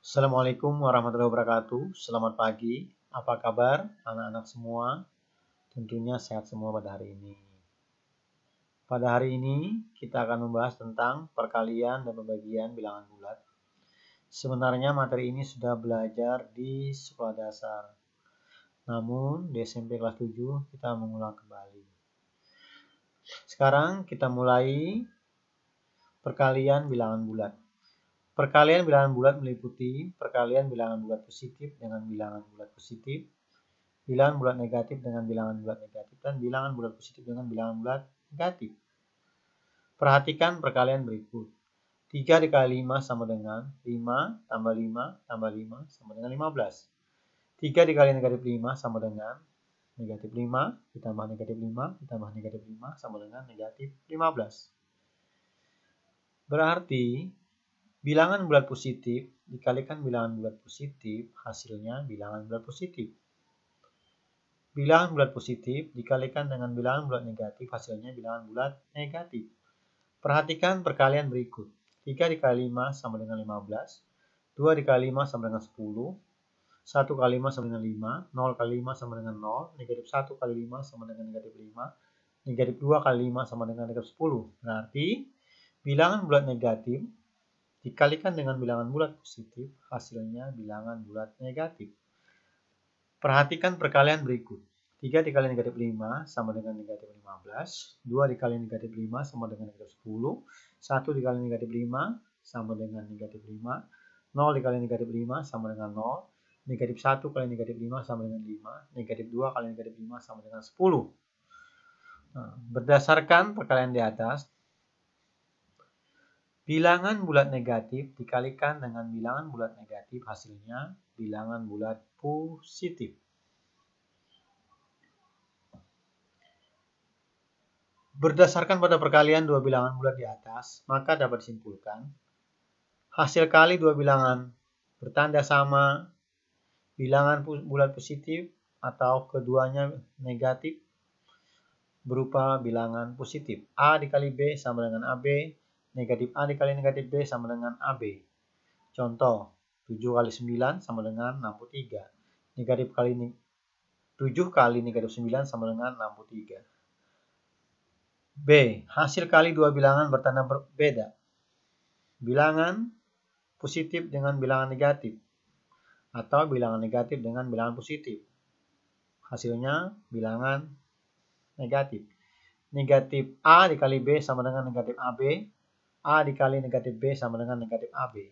Assalamualaikum warahmatullahi wabarakatuh. Selamat pagi. Apa kabar anak-anak semua? Tentunya sehat semua pada hari ini. Pada hari ini kita akan membahas tentang perkalian dan pembagian bilangan bulat. Sebenarnya materi ini sudah belajar di sekolah dasar. Namun di SMP kelas 7 kita mengulang kembali. Sekarang kita mulai perkalian bilangan bulat. Perkalian bilangan bulat meliputi perkalian bilangan bulat positif dengan bilangan bulat positif, bilangan bulat negatif dengan bilangan bulat negatif, dan bilangan bulat positif dengan bilangan bulat negatif. Perhatikan perkalian berikut. 3 dikali 5 sama dengan 5 tambah 5 tambah 5 sama dengan 15. 3 dikali negatif 5 sama dengan negatif 5 ditambah negatif 5 ditambah negatif 5 sama dengan negatif 15. Berarti bilangan bulat positif dikalikan bilangan bulat positif, hasilnya bilangan bulat positif. Bilangan bulat positif dikalikan dengan bilangan bulat negatif, hasilnya bilangan bulat negatif. Perhatikan perkalian berikut. 3 dikali 5 sama dengan 15, 2 dikali 5 sama dengan 10, 1 kali 5 sama dengan 5, 0 kali 5 sama dengan 0, negatif 1 kali 5 sama dengan negatif 5, negatif 2 kali 5 sama dengan negatif 10. Berarti bilangan bulat negatif dikalikan dengan bilangan bulat positif, hasilnya bilangan bulat negatif. Perhatikan perkalian berikut. 3 dikali negatif 5 sama dengan negatif 15, 2 dikali negatif 5 sama dengan negatif 10, 1 dikali negatif 5 sama dengan negatif 5, 0 dikali negatif 5 sama dengan 0, negatif 1 kali negatif 5 sama dengan 5, negatif 2 kali negatif 5 sama dengan 10. Nah, berdasarkan perkalian di atas, bilangan bulat negatif dikalikan dengan bilangan bulat negatif, hasilnya bilangan bulat positif. Berdasarkan pada perkalian dua bilangan bulat di atas, maka dapat disimpulkan hasil kali dua bilangan bertanda sama bilangan bulat positif atau keduanya negatif berupa bilangan positif. A dikali B sama dengan AB, negatif A dikali negatif B sama dengan AB. Contoh, 7 kali 9 sama dengan 63. Negatif kali 7 kali negatif 9 sama dengan 63. B. Hasil kali dua bilangan bertanda berbeda. Bilangan positif dengan bilangan negatif atau bilangan negatif dengan bilangan positif. Hasilnya bilangan negatif. Negatif A dikali B sama dengan negatif AB. A dikali negatif B sama dengan negatif AB.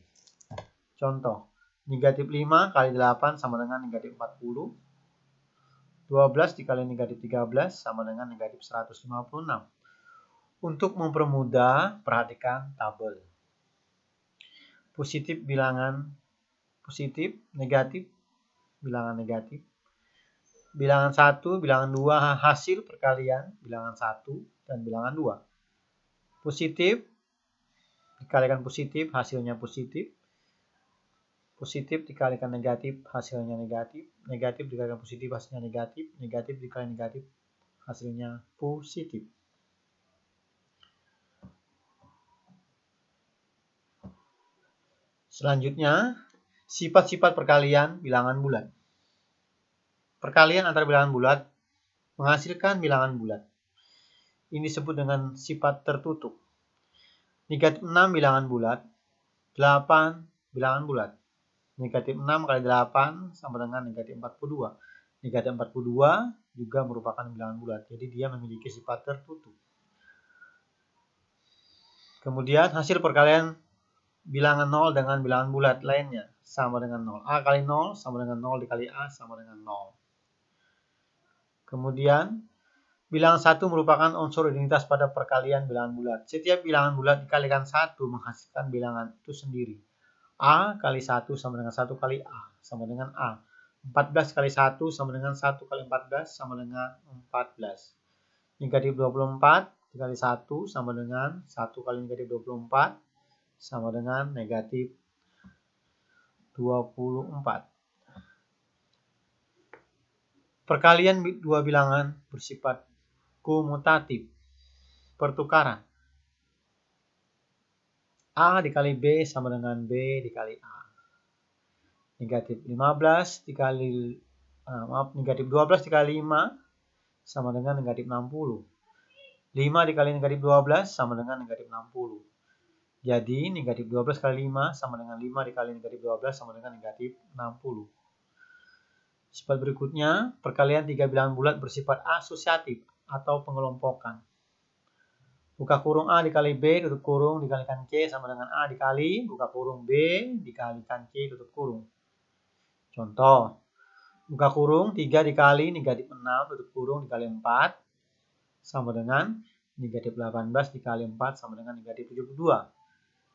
Contoh, negatif 5 kali 8 sama dengan negatif 40. 12 dikali negatif 13 sama dengan negatif 156. Untuk mempermudah, perhatikan tabel. Positif bilangan positif, negatif bilangan negatif. Bilangan 1, bilangan 2 hasil perkalian bilangan 1 dan bilangan 2. Positif dikalikan positif, hasilnya positif. Positif dikalikan negatif, hasilnya negatif. Negatif dikalikan positif, hasilnya negatif. Negatif dikalikan negatif, hasilnya positif. Selanjutnya, sifat-sifat perkalian bilangan bulat. Perkalian antara bilangan bulat menghasilkan bilangan bulat. Ini disebut dengan sifat tertutup. Negatif 6 bilangan bulat, 8 bilangan bulat. Negatif 6 kali 8 sama dengan negatif 42. Negatif 42 juga merupakan bilangan bulat, jadi dia memiliki sifat tertutup. Kemudian hasil perkalian bilangan 0 dengan bilangan bulat lainnya sama dengan 0. A kali 0 sama dengan 0 dikali A sama dengan 0. Kemudian bilangan 1 merupakan unsur identitas pada perkalian bilangan bulat. Setiap bilangan bulat dikalikan 1 menghasilkan bilangan itu sendiri. A kali 1 sama dengan 1 kali A sama dengan A. 14 kali 1 sama dengan 1 kali 14 sama dengan 14. Negatif 24 dikali 1 sama dengan 1 kali negatif 24 sama dengan negatif 24. Perkalian dua bilangan bersifat komutatif, pertukaran. A dikali B sama dengan B dikali A. Negatif 15 dikali negatif 12 dikali 5 sama dengan negatif 60. 5 dikali negatif 12 sama dengan negatif 60. Jadi negatif 12 kali 5 sama dengan 5 dikali negatif 12 sama dengan negatif 60. Sifat berikutnya, perkalian 3 bilangan bulat bersifat asosiatif atau pengelompokan. Buka kurung A dikali B, tutup kurung, dikalikan C sama dengan A dikali, buka kurung B, dikalikan C, tutup kurung. Contoh, buka kurung 3 dikali negatif 6, tutup kurung, dikali 4, sama dengan negatif 18 dikali 4 sama dengan negatif 72.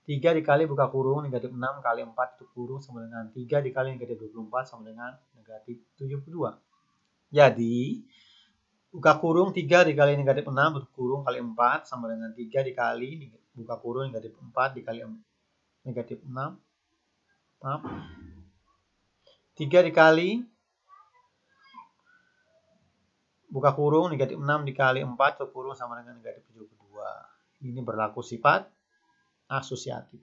3 dikali buka kurung negatif 6 kali 4 tutup kurung sama dengan 3 dikali negatif 24 sama dengan negatif 72. Jadi, buka kurung 3 dikali negatif 6 tutup kurung kali 4 sama dengan 3 dikali buka kurung negatif 4 dikali negatif 6. Maaf. 3 dikali buka kurung negatif 6 dikali 4 tutup kurung sama dengan negatif 72. Ini berlaku sifat asosiatif.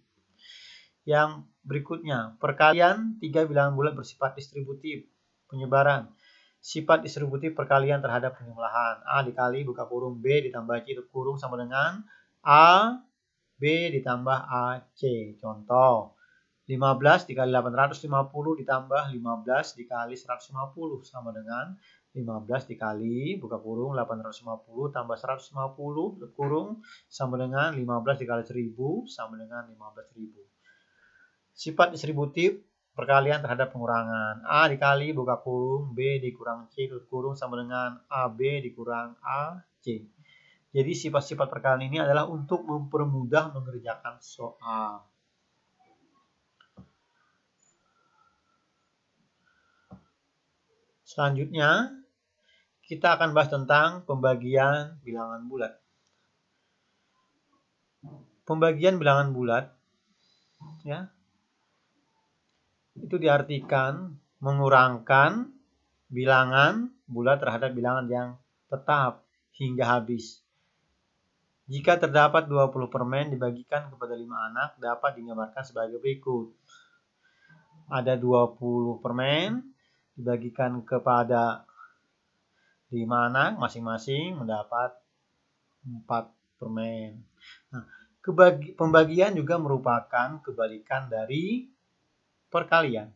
Yang berikutnya, perkalian 3 bilangan bulat bersifat distributif. Penyebaran. Sifat distributif perkalian terhadap penjumlahan. A dikali buka kurung B ditambah C tutup kurung sama dengan A B ditambah AC. Contoh, 15 dikali 850 ditambah 15 dikali 150 sama dengan 15 dikali buka kurung 850 tambah 150 tutup kurung sama dengan 15 dikali 1000 sama dengan 15.000. Sifat distributif perkalian terhadap pengurangan. A dikali buka kurung B dikurang C tutup kurung sama dengan AB dikurang AC. Jadi sifat-sifat perkalian ini adalah untuk mempermudah mengerjakan soal. Selanjutnya, kita akan bahas tentang pembagian bilangan bulat. Pembagian bilangan bulat, ya, itu diartikan mengurangkan bilangan bulat terhadap bilangan yang tetap hingga habis. Jika terdapat 20 permen dibagikan kepada 5 anak, dapat digambarkan sebagai berikut. Ada 20 permen dibagikan kepada 5 anak, masing-masing mendapat 4 permen. Nah, pembagian juga merupakan kebalikan dari perkalian.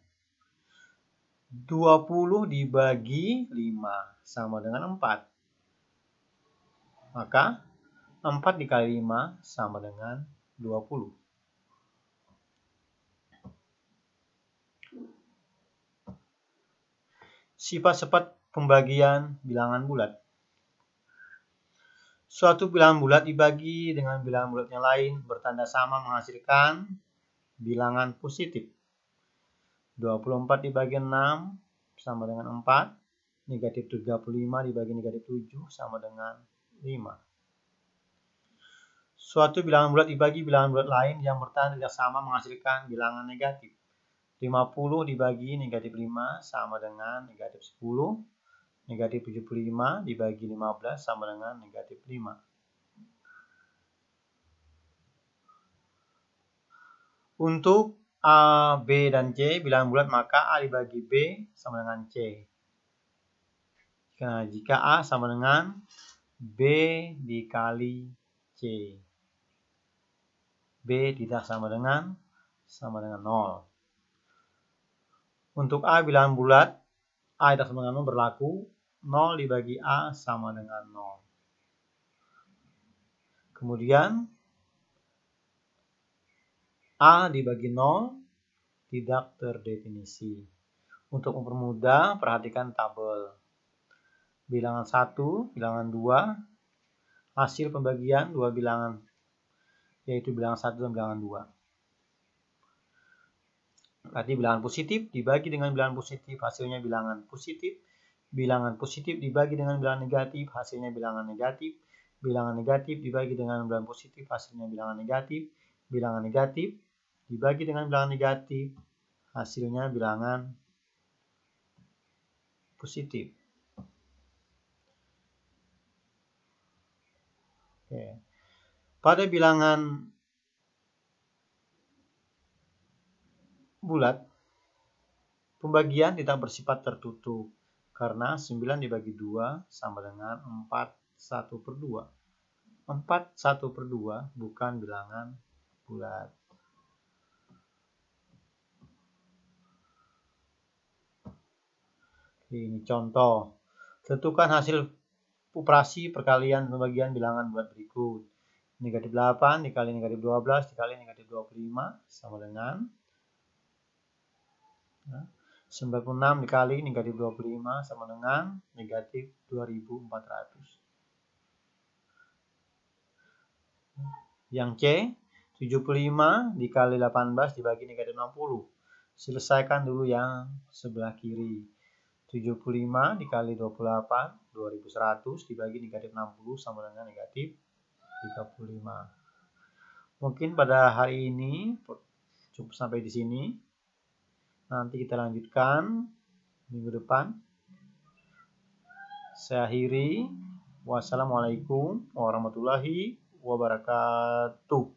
20 dibagi 5 sama dengan 4. Maka 4 dikali 5 sama dengan 20. Sifat-sifat pembagian bilangan bulat. Suatu bilangan bulat dibagi dengan bilangan bulat yang lain bertanda sama menghasilkan bilangan positif. 24 dibagi 6 sama dengan 4. Negatif 35 dibagi negatif 7 sama dengan 5. Suatu bilangan bulat dibagi bilangan bulat lain yang bertanda tidak sama menghasilkan bilangan negatif. 50 dibagi negatif 5 sama dengan negatif 10. Negatif 75 dibagi 15 sama dengan negatif 5. Untuk A, B, dan C bilangan bulat, maka A dibagi B sama dengan C. Nah, jika A sama dengan B dikali C. B tidak sama dengan 0. Untuk A bilangan bulat, A tidak sama dengan 0 berlaku. 0 dibagi A sama dengan 0. Kemudian A dibagi 0 tidak terdefinisi. Untuk mempermudah, perhatikan tabel. Bilangan 1, bilangan 2, hasil pembagian 2 bilangan, yaitu bilangan 1 dan bilangan 2. Berarti bilangan positif dibagi dengan bilangan positif, hasilnya bilangan positif. Bilangan positif dibagi dengan bilangan negatif, hasilnya bilangan negatif. Bilangan negatif dibagi dengan bilangan positif, hasilnya bilangan negatif. Bilangan negatif dibagi dengan bilangan negatif, hasilnya bilangan positif. Oke. Pada bilangan bulat, Pembagian tidak bersifat tertutup, karena 9 dibagi 2 sama dengan 4/1/2. 4/1/2 bukan bilangan bulat. Ini contoh. Tentukan hasil operasi perkalian pembagian bilangan bulat berikut. Negatif 8 dikali negatif 12 dikali negatif 25 sama dengan 96 dikali negatif 25 sama dengan negatif 2400. Yang C, 75 dikali 18 dibagi negatif 60. Selesaikan dulu yang sebelah kiri. 75 dikali 28, 2100 dibagi negatif 60 sama dengan negatif 35. Mungkin pada hari ini cukup sampai di sini. Nanti kita lanjutkan minggu depan. Saya akhiri. Wassalamualaikum warahmatullahi wabarakatuh.